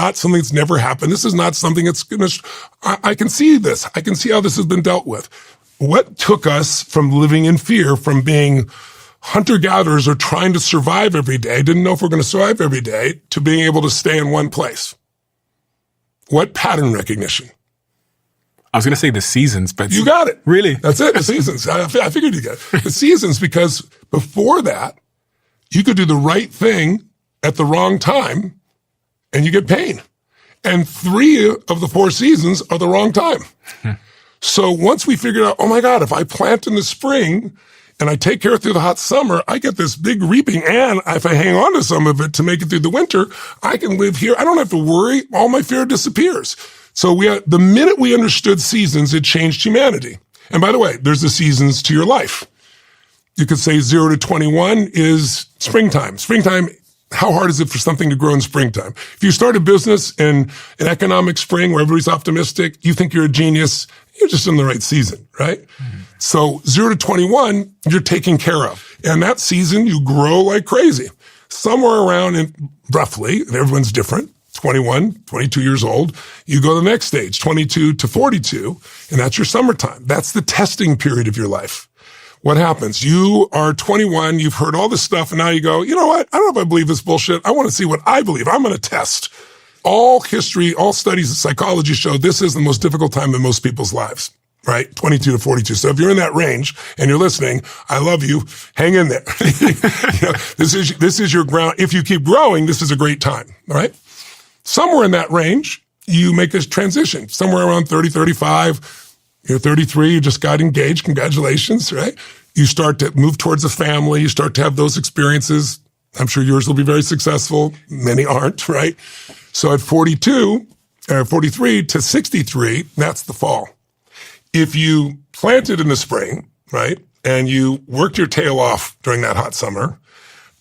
not something that's never happened. This is not something that's going to, I can see this. I can see how this has been dealt with. What took us from living in fear, from being hunter-gatherers or trying to survive every day, didn't know if we're going to survive every day, to being able to stay in one place? What pattern recognition? I was going to say the seasons, but... You got it. Really? That's it, the seasons. I figured you got it. The seasons, because before that, you could do the right thing at the wrong time and you get pain. And 3 of the 4 seasons are the wrong time. So once we figured out, oh my God, if I plant in the spring and I take care through the hot summer, I get this big reaping. And if I hang on to some of it to make it through the winter, I can live here. I don't have to worry. All my fear disappears. So the minute we understood seasons, it changed humanity. And by the way, there's the seasons to your life. You could say 0 to 21 is springtime. Springtime, how hard is it for something to grow in springtime? If you start a business in an economic spring where everybody's optimistic, you think you're a genius, you're just in the right season, right? Mm-hmm. So 0 to 21, you're taken care of. And that season, you grow like crazy. Somewhere around, roughly, and everyone's different, 21, 22 years old, you go to the next stage, 22 to 42, and that's your summertime. That's the testing period of your life. What happens? You are 21, you've heard all this stuff, and now you go, you know what? I don't know if I believe this bullshit. I want to see what I believe. I'm going to test. All history, all studies of psychology show this is the most difficult time in most people's lives, right? 22 to 42. So if you're in that range and you're listening, I love you. Hang in there. This is your ground. If you keep growing, this is a great time, all right? Somewhere in that range, you make a transition. Somewhere around 30, 35, you're 33, you just got engaged. Congratulations, right? You start to move towards a family. You start to have those experiences. I'm sure yours will be very successful. Many aren't, right? So at 42, 43 to 63, that's the fall. If you planted in the spring, right, and you worked your tail off during that hot summer,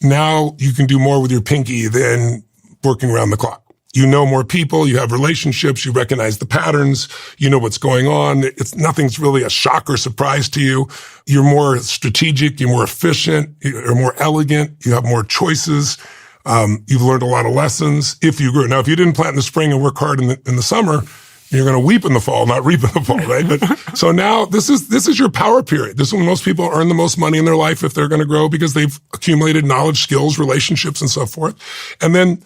now you can do more with your pinky than working around the clock. You know more people, you have relationships, you recognize the patterns, you know what's going on. Nothing's really a shock or surprise to you. You're more strategic, you're more efficient, you're more elegant, you have more choices. You've learned a lot of lessons if you grew. Now, if you didn't plant in the spring and work hard in the summer, you're going to weep in the fall, not reap in the fall, right? But so now this is your power period. This is when most people earn the most money in their life if they're going to grow because they've accumulated knowledge, skills, relationships, and so forth. And then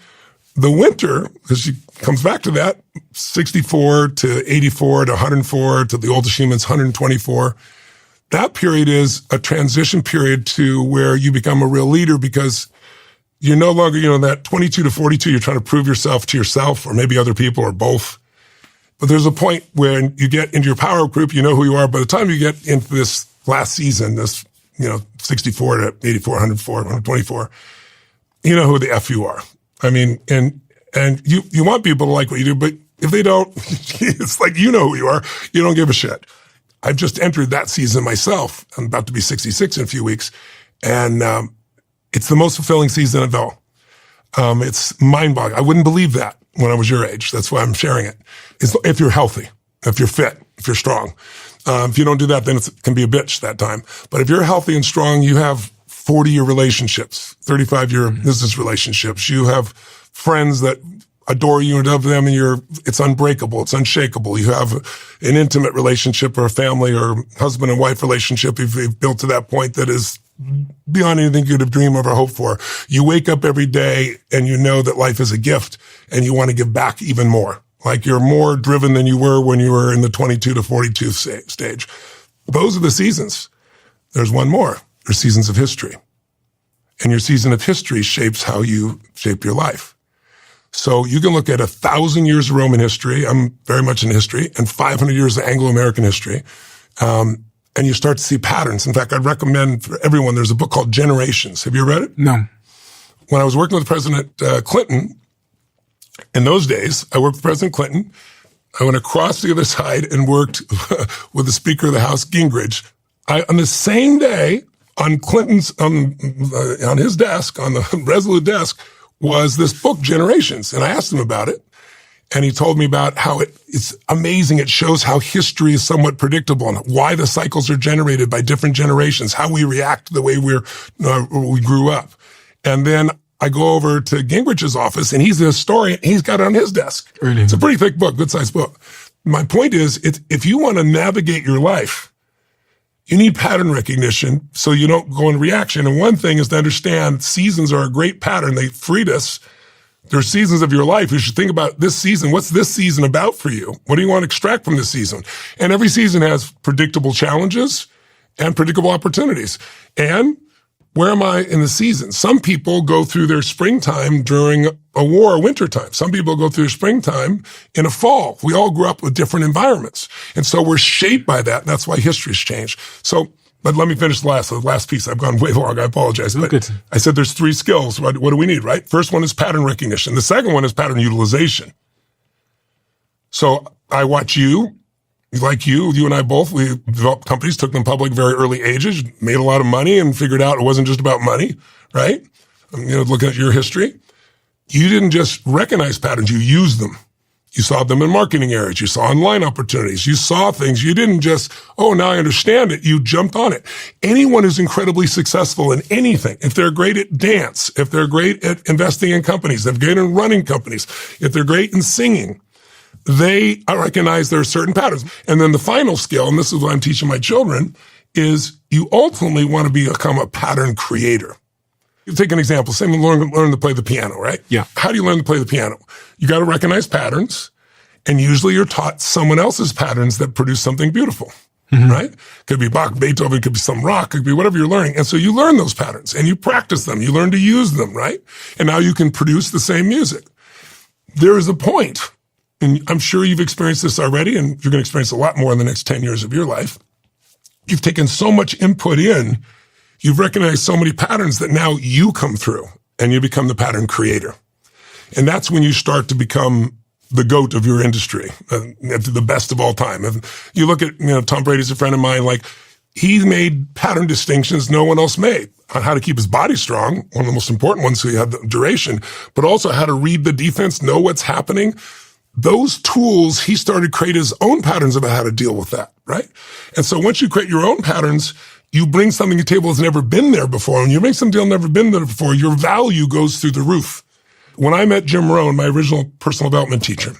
the winter, because she comes back to that, 64 to 84 to 104 to the oldest humans, 124. That period is a transition period to where you become a real leader because you're no longer, that 22 to 42, you're trying to prove yourself to yourself or maybe other people or both. But there's a point when you get into your power group, you know who you are. By the time you get into this last season, this, 64 to 84, 104, 124, you know who the F you are. I mean, and you want people to like what you do, but if they don't, it's like, you know who you are. You don't give a shit. I've just entered that season myself. I'm about to be 66 in a few weeks. And, it's the most fulfilling season of all. It's mind-boggling. I wouldn't believe that when I was your age. That's why I'm sharing it. If you're healthy, if you're fit, if you're strong. If you don't do that, then it can be a bitch that time. But if you're healthy and strong, you have 40-year relationships, 35-year business relationships. You have friends that adore you and love them, and it's unbreakable. It's unshakable. You have an intimate relationship or a family or husband and wife relationship you've built to that point that is beyond anything you'd have dreamed of or hoped for. You wake up every day and you know that life is a gift and you want to give back even more. Like you're more driven than you were when you were in the 22 to 42 stage. Those are the seasons. There's one more. There's seasons of history. And your season of history shapes how you shape your life. So you can look at 1,000 years of Roman history. I'm very much into history, and 500 years of Anglo-American history. And you start to see patterns. In fact, I'd recommend for everyone, there's a book called Generations. Have you read it? No. When I was working with President Clinton, in those days, I worked with President Clinton. I went across the other side and worked with the Speaker of the House, Gingrich. On the same day, on Clinton's, on his desk, on the Resolute desk, was this book, Generations. And I asked him about it. And he told me about how it's amazing. It shows how history is somewhat predictable and why the cycles are generated by different generations, how we react to the way we grew up. And then I go over to Gingrich's office, and he's a historian. He's got it on his desk. Really? It's a pretty thick book, good-sized book. My point is, if you want to navigate your life, you need pattern recognition so you don't go in reaction. And one thing is to understand seasons are a great pattern. They freed us. There's seasons of your life. You should think about this season. What's this season about for you? What do you want to extract from this season? And every season has predictable challenges and predictable opportunities. And where am I in the season? Some people go through their springtime during a war or wintertime. Some people go through springtime in a fall. We all grew up with different environments. And so we're shaped by that. And that's why history's changed. So, but let me finish the last piece. I've gone way long. I apologize. But good. I said there's 3 skills. What do we need, right? First one is pattern recognition. The second one is pattern utilization. So I watch you. Like you and I both, we developed companies, took them public very early ages, made a lot of money and figured out it wasn't just about money, right? Looking at your history, you didn't just recognize patterns, you used them. You saw them in marketing areas. You saw online opportunities. You saw things. You didn't just, oh, now I understand it. You jumped on it. Anyone who's incredibly successful in anything, if they're great at dance, if they're great at investing in companies, if they're great in running companies, if they're great in singing, they recognize there are certain patterns. And then the final skill, and this is what I'm teaching my children, is you ultimately want to become a pattern creator. You take an example, say learn to play the piano, right? Yeah. How do you learn to play the piano? You got to recognize patterns, and usually you're taught someone else's patterns that produce something beautiful, right? Could be Bach, Beethoven, could be some rock, could be whatever you're learning. And so you learn those patterns, and you practice them. You learn to use them, right? And now you can produce the same music. There is a point, and I'm sure you've experienced this already, and you're going to experience a lot more in the next 10 years of your life. You've taken so much input in, you've recognized so many patterns that now you come through and you become the pattern creator. And that's when you start to become the GOAT of your industry, the best of all time. If you look at, Tom Brady's a friend of mine, like he made pattern distinctions no one else made on how to keep his body strong, one of the most important ones, so you have the duration, but also how to read the defense, know what's happening. Those tools, he started to create his own patterns about how to deal with that, right? And so once you create your own patterns, you bring something to the table that's never been there before. And you make something that's never been there before, your value goes through the roof. When I met Jim Rohn, my original personal development teacher,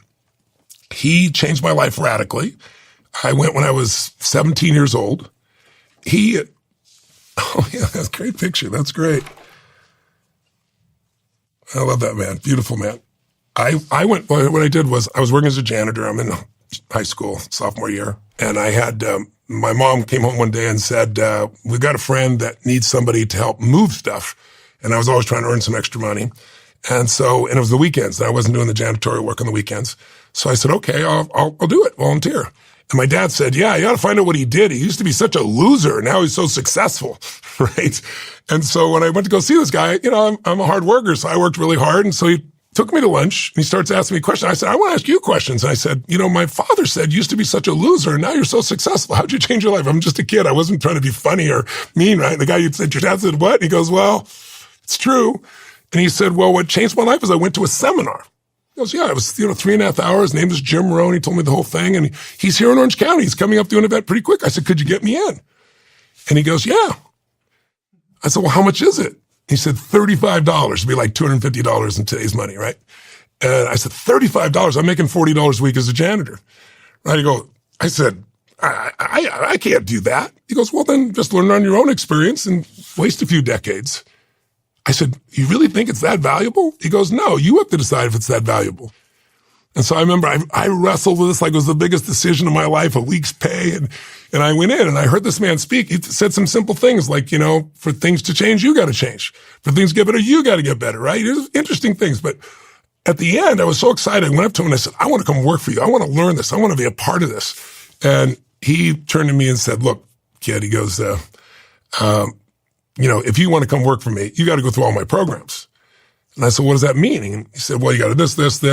he changed my life radically. I went when I was 17 years old. Oh yeah, that's a great picture. That's great. I love that man. Beautiful man. I went, what I did was I was working as a janitor. I'm in high school, sophomore year. And I had, my mom came home one day and said, we've got a friend that needs somebody to help move stuff. And I was always trying to earn some extra money. And it was the weekends. I wasn't doing the janitorial work on the weekends. So I said, okay, I'll do it, volunteer. And my dad said, yeah, you got to find out what he did. He used to be such a loser. Now he's so successful, right? And so when I went to go see this guy, I'm a hard worker, so I worked really hard. And so he took me to lunch and he starts asking me questions. I said, I want to ask you questions. And I said, my father said you used to be such a loser and now you're so successful. How'd you change your life? I'm just a kid. I wasn't trying to be funny or mean, right? The guy you said, your dad said what? And he goes, well, it's true. And he said, well, what changed my life is I went to a seminar. He goes, yeah, it was, 3.5 hours. His name is Jim Rohn. He told me the whole thing. And he's here in Orange County. He's coming up to an event pretty quick. I said, could you get me in? And he goes, yeah. I said, well, how much is it? He said, $35. It'd be like $250 in today's money, right? And I said, $35? I'm making $40 a week as a janitor. Right? I said, I can't do that. He goes, well, then just learn on your own experience and waste a few decades. I said, you really think it's that valuable? He goes, no, you have to decide if it's that valuable. And so I remember I wrestled with this like it was the biggest decision of my life, a week's pay. And I went in and I heard this man speak. He said some simple things like, for things to change, you got to change. For things to get better, you got to get better, right? It was interesting things. But at the end, I was so excited. I went up to him and I said, I want to come work for you. I want to learn this. I want to be a part of this. And he turned to me and said, look, kid, he goes, if you want to come work for me, you got to go through all my programs. And I said, what does that mean? And he said, well, you got to this. It was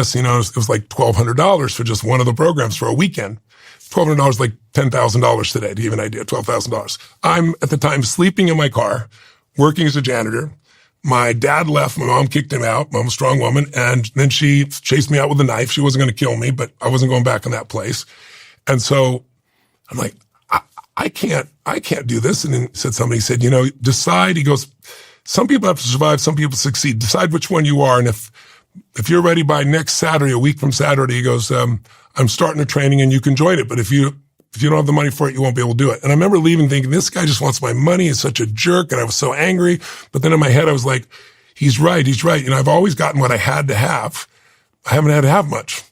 like $1,200 for just one of the programs for a weekend. $1,200 like $10,000 today, to give you an idea, $12,000. I'm at the time sleeping in my car, working as a janitor. My dad left. My mom kicked him out. I'm a strong woman. And then she chased me out with a knife. She wasn't going to kill me, but I wasn't going back in that place. And so I'm like, I can't do this. And then somebody said, decide. He goes, some people have to survive, some people succeed. Decide which one you are. And if you're ready by next Saturday, a week from Saturday, he goes, I'm starting a training and you can join it. But if you don't have the money for it, you won't be able to do it. And I remember leaving thinking, this guy just wants my money. He's such a jerk. And I was so angry. But then in my head, I was like, he's right. I've always gotten what I had to have. I haven't had to have much.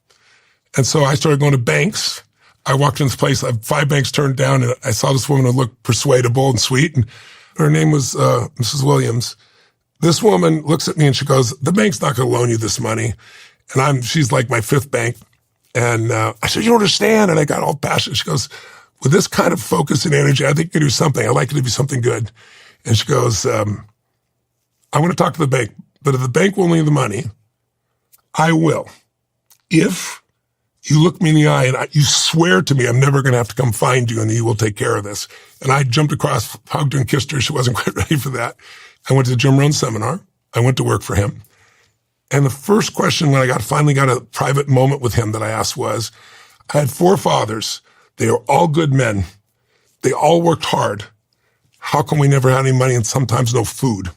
And so I started going to banks. I walked in this place, I had 5 banks turned down, and I saw this woman who looked persuadable and sweet. And her name was Mrs. Williams. This woman looks at me and she goes, the bank's not going to loan you this money. And she's like my 5th bank. And I said, you don't understand. And I got all passionate. She goes, with this kind of focus and energy, I think you can do something. I like it to be something good. And she goes, I want to talk to the bank, but if the bank will lend you the money, I will. If you look me in the eye and you swear to me I'm never going to have to come find you and you will take care of this. And I jumped across, hugged her and kissed her. She wasn't quite ready for that. I went to the Jim Rohn seminar. I went to work for him. And the first question when I finally got a private moment with him that I asked was, I had 4 fathers. They are all good men. They all worked hard. How come we never had any money and sometimes no food?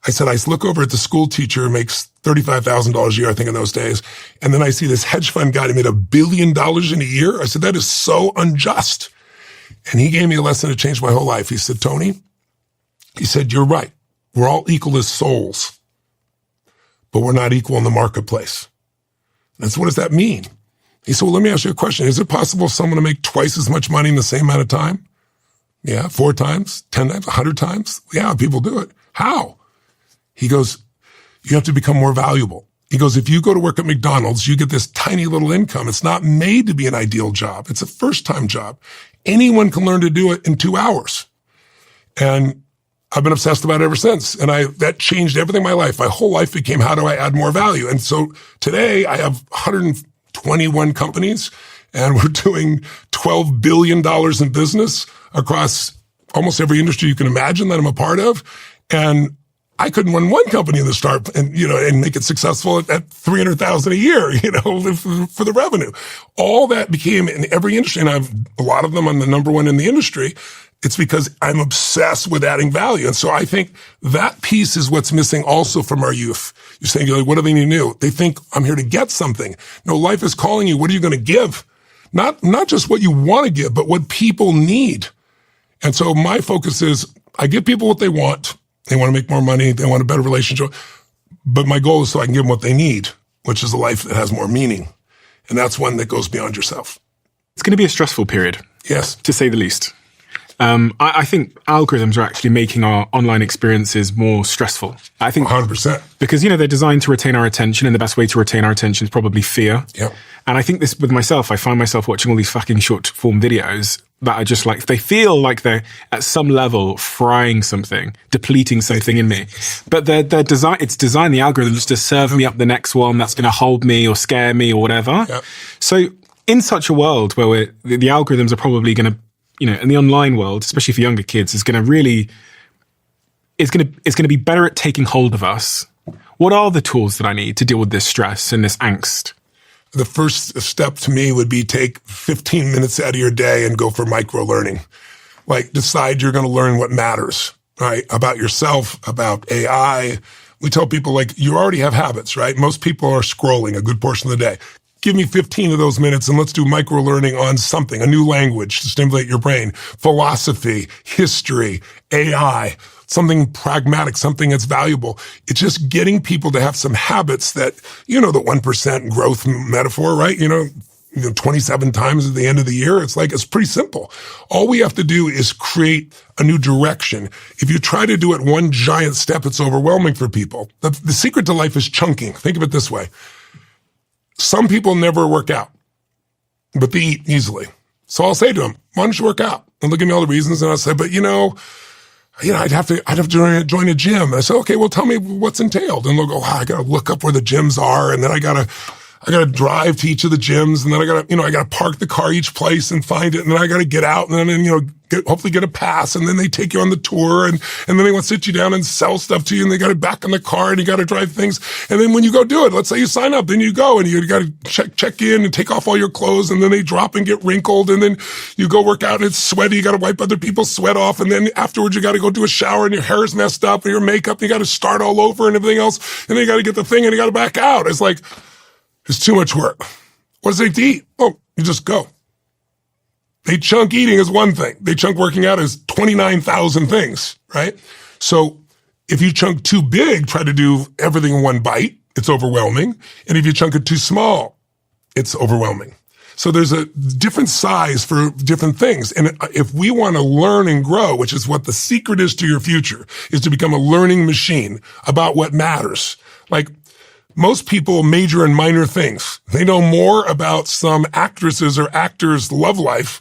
I said, I look over at the school teacher who makes $35,000 a year, I think in those days. And then I see this hedge fund guy who made $1 billion in a year. I said, that is so unjust. And he gave me a lesson that changed my whole life. He said, Tony, he said, you're right. We're all equal as souls, but we're not equal in the marketplace. And so what does that mean? He said, well, let me ask you a question. Is it possible for someone to make twice as much money in the same amount of time? Yeah, 4 times, 10 times, 100 times. Yeah, people do it. How? He goes, you have to become more valuable. He goes, if you go to work at McDonald's, you get this tiny little income. It's not made to be an ideal job. It's a first-time job. Anyone can learn to do it in 2 hours. And I've been obsessed about it ever since. And that changed everything in my life. My whole life became, how do I add more value? And so today I have 121 companies and we're doing $12 billion in business across almost every industry you can imagine that I'm a part of. And I couldn't run one company in the start and make it successful at 300,000 a year, for the revenue. All that became in every industry. And I've a lot of them. I'm the number one in the industry. It's because I'm obsessed with adding value. And so I think that piece is what's missing also from our youth. You're saying, what do they need to do? They think I'm here to get something. No, life is calling you. What are you going to give? Not just what you want to give, but what people need. And so my focus is I give people what they want. They want to make more money. They want a better relationship. But my goal is so I can give them what they need, which is a life that has more meaning. And that's one that goes beyond yourself. It's going to be a stressful period. Yes. To say the least. I think algorithms are actually making our online experiences more stressful. I think 100%. Because, they're designed to retain our attention, and the best way to retain our attention is probably fear. Yep. And I think this with myself, I find myself watching all these fucking short form videos that are just like, they feel like they're at some level frying something, depleting something in me. But they're designed, it's designed, the algorithm just to serve me up the next one that's going to hold me or scare me or whatever. Yep. So in such a world where the algorithms are probably going to, in the online world, especially for younger kids, is going to be better at taking hold of us. What are the tools that I need to deal with this stress and this angst? The first step to me would be take 15 minutes out of your day and go for micro learning. Like decide you're going to learn what matters, right? About yourself, about AI. We tell people you already have habits, right? Most people are scrolling a good portion of the day. Give me 15 of those minutes and let's do micro learning on something, a new language to stimulate your brain, philosophy, history, AI, something pragmatic, something that's valuable. It's just getting people to have some habits that, the 1% growth metaphor, right? 27 times at the end of the year. It's pretty simple. All we have to do is create a new direction. If you try to do it one giant step, it's overwhelming for people. The secret to life is chunking. Think of it this way. Some people never work out, but they eat easily. So I'll say to them, why don't you work out? And they'll give me all the reasons. And I'll say, but I'd have to join a gym. And I say, okay, well, tell me what's entailed. And they'll go, I got to look up where the gyms are. And then I got I got to drive to each of the gyms, and then I got to park the car each place and find it, and then I got to get out, and then, hopefully get a pass, and then they take you on the tour, and then they want to sit you down and sell stuff to you, and they got it back in the car, and you got to drive things. And then when you go do it, let's say you sign up, then you go, and you got to check in and take off all your clothes, and then they drop and get wrinkled, and then you go work out, and it's sweaty, you got to wipe other people's sweat off, and then afterwards you got to go do a shower, and your hair is messed up, and your makeup, and you got to start all over and everything else, and then you got to get the thing, and you got to back out. It's like, it's too much work. What does it take to eat? Oh, you just go. They chunk eating is one thing. They chunk working out is 29,000 things, right? So if you chunk too big, try to do everything in one bite, it's overwhelming. And if you chunk it too small, it's overwhelming. So there's a different size for different things. And if we want to learn and grow, which is what the secret is to your future, is to become a learning machine about what matters. Like, most people major in minor things. They know more about some actresses or actors' love life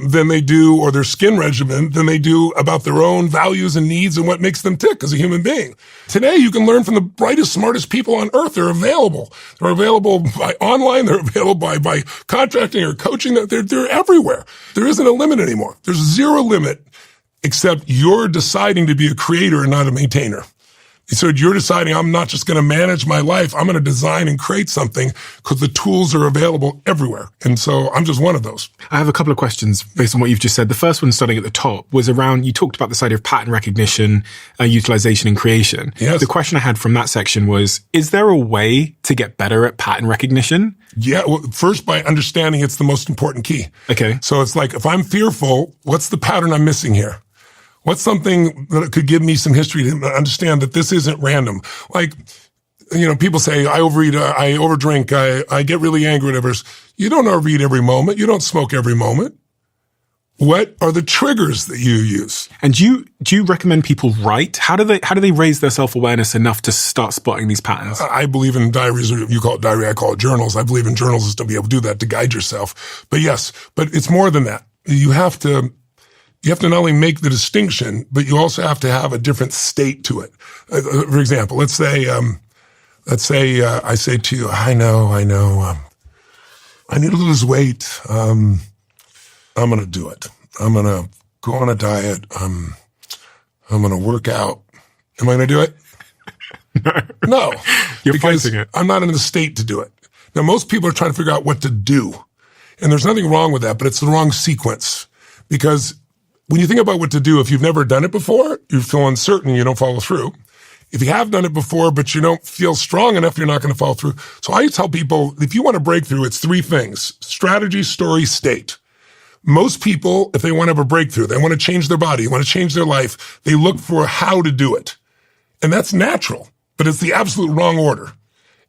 than they do, or their skin regimen, than they do about their own values and needs and what makes them tick as a human being. Today, you can learn from the brightest, smartest people on earth. They're available. They're available by online. They're available by contracting or coaching. They're everywhere. There isn't a limit anymore. There's zero limit, except you're deciding to be a creator and not a maintainer. So you're deciding, I'm not just going to manage my life. I'm going to design and create something, because the tools are available everywhere. And so I'm just one of those. I have a couple of questions based on what you've just said. The first one, starting at the top, was around, you talked about this idea of pattern recognition, utilization, and creation. Yes. The question I had from that section was, is there a way to get better at pattern recognition? Yeah. Well, first, by understanding it's the most important key. Okay. So it's like, if I'm fearful, what's the pattern I'm missing here? What's something that could give me some history to understand that this isn't random? Like, people say, I overeat, I overdrink, I get really angry, whatever. You don't overeat every moment. You don't smoke every moment. What are the triggers that you use? And do you recommend people write? How do they raise their self-awareness enough to start spotting these patterns? I believe in diaries, or you call it diary, I call it journals. I believe in journals is to be able to do that, to guide yourself. But yes, but it's more than that. You have to not only make the distinction, but you also have to have a different state to it. For example, let's say I say to you, I know, I need to lose weight. I'm going to do it. I'm going to go on a diet. I'm going to work out. Am I going to do it? No. You're because fighting it. I'm not in the state to do it. Now, most people are trying to figure out what to do. And there's nothing wrong with that, but it's the wrong sequence. Because when you think about what to do, if you've never done it before, you feel uncertain, you don't follow through. If you have done it before, but you don't feel strong enough, you're not going to follow through. So I tell people, if you want to break through, it's three things: strategy, story, state. Most people, if they want to have a breakthrough, they want to change their body, want to change their life, they look for how to do it. And that's natural, but it's the absolute wrong order.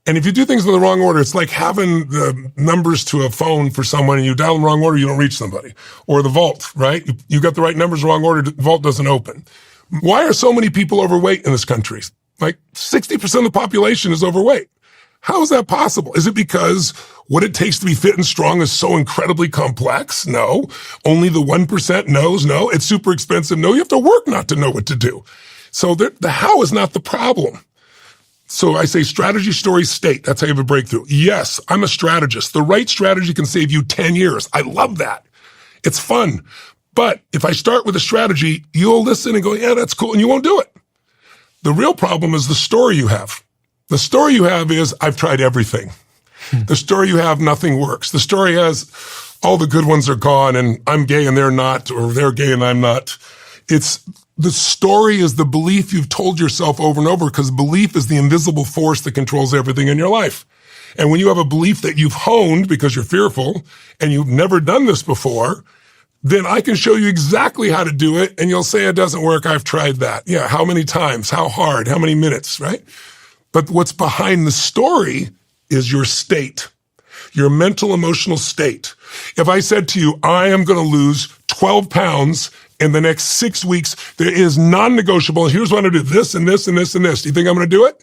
And if you do things in the wrong order, it's like having the numbers to a phone for someone and you dial in the wrong order, you don't reach somebody. Or the vault, right? You got the right numbers, wrong order, the vault doesn't open. Why are so many people overweight in this country? Like 60% of the population is overweight. How is that possible? Is it because what it takes to be fit and strong is so incredibly complex? No. Only the 1% knows? No. It's super expensive? No. You have to work not to know what to do. So the how is not the problem. So I say strategy, story, state. That's how you have a breakthrough. Yes, I'm a strategist. The right strategy can save you 10 years. I love that. It's fun. But if I start with a strategy, you'll listen and go, yeah, that's cool, and you won't do it. The real problem is the story you have. The story you have is, I've tried everything. The story you have, nothing works. The story has, all the good ones are gone, and I'm gay and they're not, or they're gay and I'm not. The story is the belief you've told yourself over and over, because belief is the invisible force that controls everything in your life. And when you have a belief that you've honed because you're fearful and you've never done this before, then I can show you exactly how to do it. And you'll say, it doesn't work. I've tried that. Yeah. How many times? How hard? How many minutes? Right? But what's behind the story is your state, your mental, emotional state. If I said to you, I am going to lose 12 pounds in the next 6 weeks, there is non-negotiable. Here's what I'm going to do: this and this and this and this. Do you think I'm going to do it?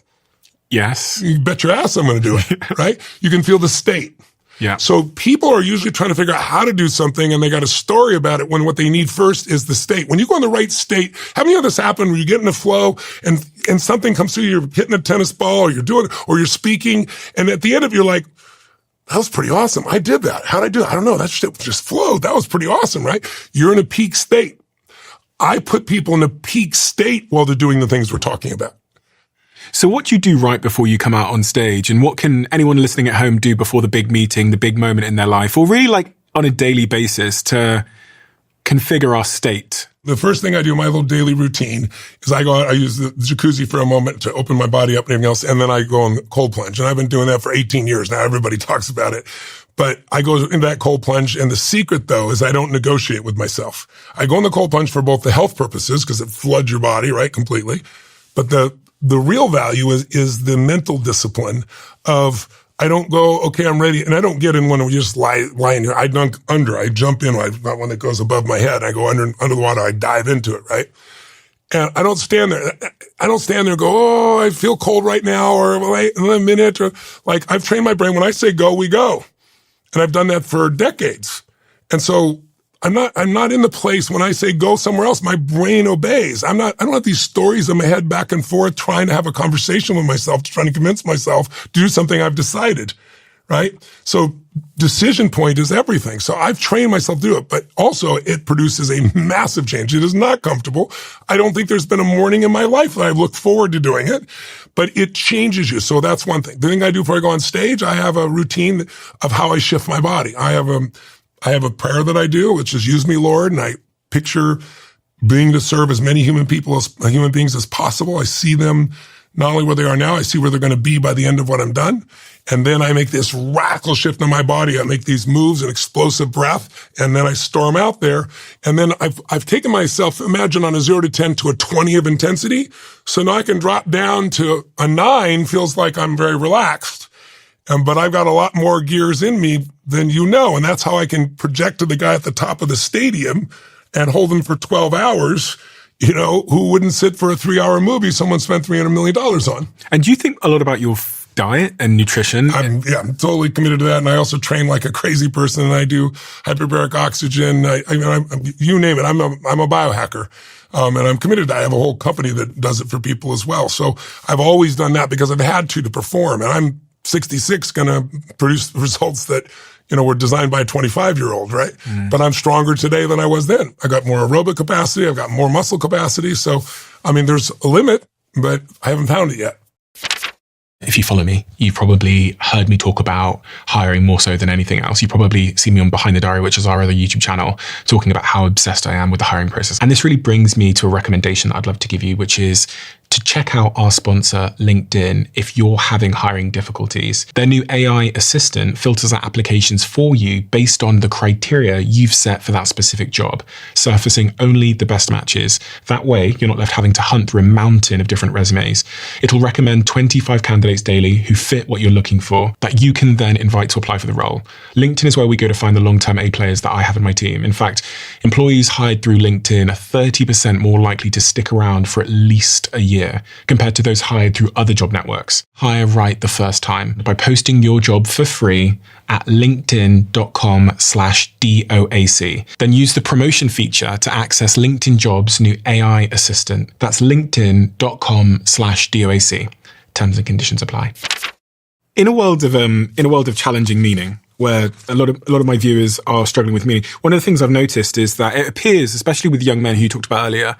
Yes. You bet your ass I'm going to do it, right? You can feel the state. Yeah. So people are usually trying to figure out how to do something, and they got a story about it, when what they need first is the state. When you go in the right state, how many of this happen where you get in a flow and something comes through, you're hitting a tennis ball, or you're doing, or you're speaking, and at the end of it, you're like, that was pretty awesome. I did that. How'd I do it? I don't know. That shit just flowed. That was pretty awesome, right? You're in a peak state. I put people in a peak state while they're doing the things we're talking about. So what do you do right before you come out on stage? And what can anyone listening at home do before the big meeting, the big moment in their life, or really like on a daily basis to configure our state? The first thing I do, my little daily routine, is I go out, I use the jacuzzi for a moment to open my body up and everything else, and then I go on the cold plunge. And I've been doing that for 18 years now. Everybody talks about it. But I go into that cold plunge, and the secret, though, is I don't negotiate with myself. I go in the cold plunge for both the health purposes, because it floods your body, right, completely. But the real value is the mental discipline of, I don't go, okay, I'm ready. And I don't get in when we just lie in here. I dunk under. I jump in, not when it goes above my head. I go under the water. I dive into it, right? And I don't stand there. I don't stand there and go, oh, I feel cold right now, or wait a minute. Or like, I've trained my brain. When I say go, we go. And I've done that for decades. And so I'm not in the place when I say go somewhere else, my brain obeys. I don't have these stories in my head back and forth trying to have a conversation with myself, trying to convince myself to do something I've decided, right? So decision point is everything. So I've trained myself to do it, but also it produces a massive change. It is not comfortable. I don't think there's been a morning in my life that I've looked forward to doing it, but it changes you. So that's one thing. The thing I do before I go on stage, I have a routine of how I shift my body. I have a prayer that I do, which is use me, Lord. And I picture being to serve as many human beings as possible. I see them not only where they are now, I see where they're going to be by the end of what I'm done. And then I make this radical shift in my body. I make these moves, an explosive breath, and then I storm out there. And then I've taken myself, imagine on a 0 to 10 to a 20 of intensity. So now I can drop down to a 9, feels like I'm very relaxed. But I've got a lot more gears in me than you know. And that's how I can project to the guy at the top of the stadium and hold him for 12 hours, who wouldn't sit for a 3-hour movie someone spent $300 million on. And do you think a lot about your diet and nutrition? I'm totally committed to that. And I also train like a crazy person, and I do hyperbaric oxygen. You name it. I'm a biohacker. And I'm committed to that. I have a whole company that does it for people as well. So I've always done that because I've had to perform, and I'm 66 going to produce results that, were designed by a 25-year-old, right? But I'm stronger today than I was then. I got more aerobic capacity. I've got more muscle capacity. So, there's a limit, but I haven't found it yet. If you follow me, you've probably heard me talk about hiring more so than anything else. You probably see me on Behind the Diary, which is our other YouTube channel, talking about how obsessed I am with the hiring process. And this really brings me to a recommendation that I'd love to give you, which is to check out our sponsor, LinkedIn, if you're having hiring difficulties. Their new AI assistant filters out applications for you based on the criteria you've set for that specific job, surfacing only the best matches. That way, you're not left having to hunt through a mountain of different resumes. It'll recommend 25 candidates daily who fit what you're looking for that you can then invite to apply for the role. LinkedIn is where we go to find the long-term A players that I have in my team. In fact, employees hired through LinkedIn are 30% more likely to stick around for at least a year compared to those hired through other job networks. Hire right the first time by posting your job for free at linkedin.com/DOAC. Then use the promotion feature to access LinkedIn Jobs' new AI assistant. That's linkedin.com/DOAC. Terms and conditions apply. In a world of challenging meaning, where a lot of my viewers are struggling with meaning, one of the things I've noticed is that it appears, especially with young men who you talked about earlier,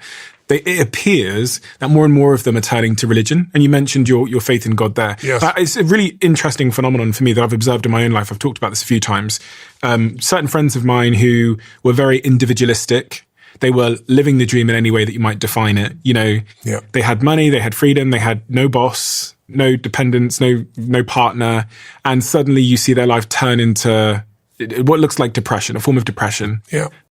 it appears that more and more of them are turning to religion. And you mentioned your faith in God there. Yes. It's a really interesting phenomenon for me that I've observed in my own life. I've talked about this a few times. Certain friends of mine who were very individualistic, they were living the dream in any way that you might define it. They had money, they had freedom, they had no boss, no dependents, no partner. And suddenly you see their life turn into what looks like depression, a form of depression. Yeah.